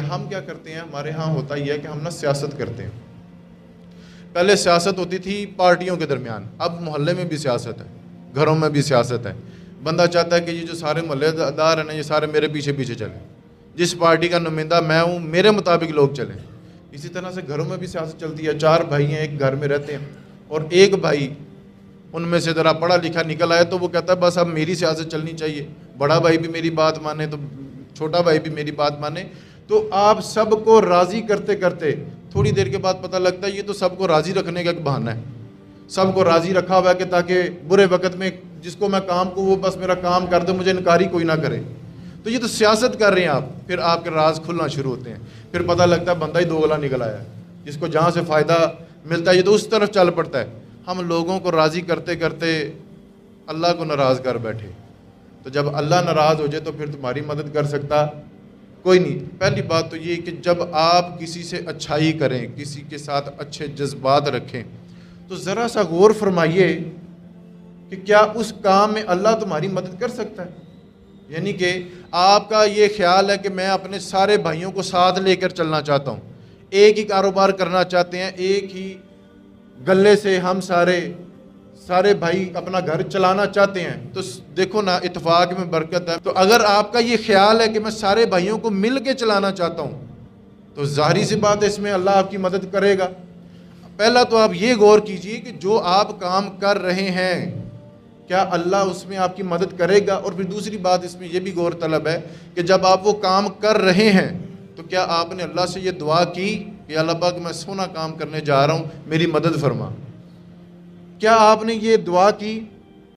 ہم کیا کرتے ہیں، ہمارے ہاں ہوتا یہ ہے کہ ہم نا سیاست کرتے ہیں. پہلے سیاست ہوتی تھی پارٹیوں کے درمیان، اب محلے میں بھی سیاست ہے، گھروں میں بھی سیاست ہے. بندہ چاہتا ہے کہ یہ جو سارے محلے دار ہیں نا، یہ سارے میرے پیچھے پیچھے چلیں، جس پارٹی کا نمائندہ میں ہوں میرے مطابق لوگ چلیں. اسی طرح سے گھروں میں بھی سیاست چلتی ہے. 4 بھائی ہیں، ایک گھر میں رہتے ہیں، اور ایک بھائی ان میں سے ذرا پڑھا لکھا نکل آئے تو وہ کہتا ہے بس اب میری سیاست چلنی چاہیے، بڑا بھائی بھی میری بات مانے تو چھوٹا بھائی بھی میری بات مانے. تو آپ سب کو راضی کرتے کرتے تھوڑی دیر کے بعد پتہ لگتا ہے یہ تو سب کو راضی رکھنے کا ایک بہانہ ہے. سب کو راضی رکھا ہوا ہے کہ تاکہ برے وقت میں جس کو میں کام کو وہ بس میرا کام کر دے، مجھے انکاری کوئی نہ کرے. تو یہ تو سیاست کر رہے ہیں آپ. پھر آپ کے راز کھلنا شروع ہوتے ہیں. پھر پتہ لگتا ہے بندہ ہی دوغلا نکل آیا ہے، جس کو جہاں سے فائدہ ملتا ہے یہ تو اس طرف چل پڑتا ہے. ہم لوگوں کو راضی کرتے کرتے اللہ کو ناراض کر بیٹھے. تو جب اللہ ناراض ہو جائے تو پھر تمہاری مدد کر سکتا کوئی نہیں. پہلی بات تو یہ کہ جب آپ کسی سے اچھائی کریں، کسی کے ساتھ اچھے جذبات رکھیں، تو ذرا سا غور فرمائیے کہ کیا اس کام میں اللہ تمہاری مدد کر سکتا ہے. یعنی کہ آپ کا یہ خیال ہے کہ میں اپنے سارے بھائیوں کو ساتھ لے کر چلنا چاہتا ہوں، ایک ہی کاروبار کرنا چاہتے ہیں، ایک ہی گلے سے ہم سارے بھائی اپنا گھر چلانا چاہتے ہیں. تو دیکھو نا، اتفاق میں برکت ہے. تو اگر آپ کا یہ خیال ہے کہ میں سارے بھائیوں کو مل کے چلانا چاہتا ہوں تو ظاہری سی بات ہے اس میں اللہ آپ کی مدد کرے گا. پہلا تو آپ یہ غور کیجئے کہ جو آپ کام کر رہے ہیں کیا اللہ اس میں آپ کی مدد کرے گا. اور پھر دوسری بات اس میں یہ بھی غور طلب ہے کہ جب آپ وہ کام کر رہے ہیں تو کیا آپ نے اللہ سے یہ دعا کی کہ اللہ پاک میں سونا کام کرنے جا رہا ہوں، میری مدد فرما. کیا آپ نے یہ دعا کی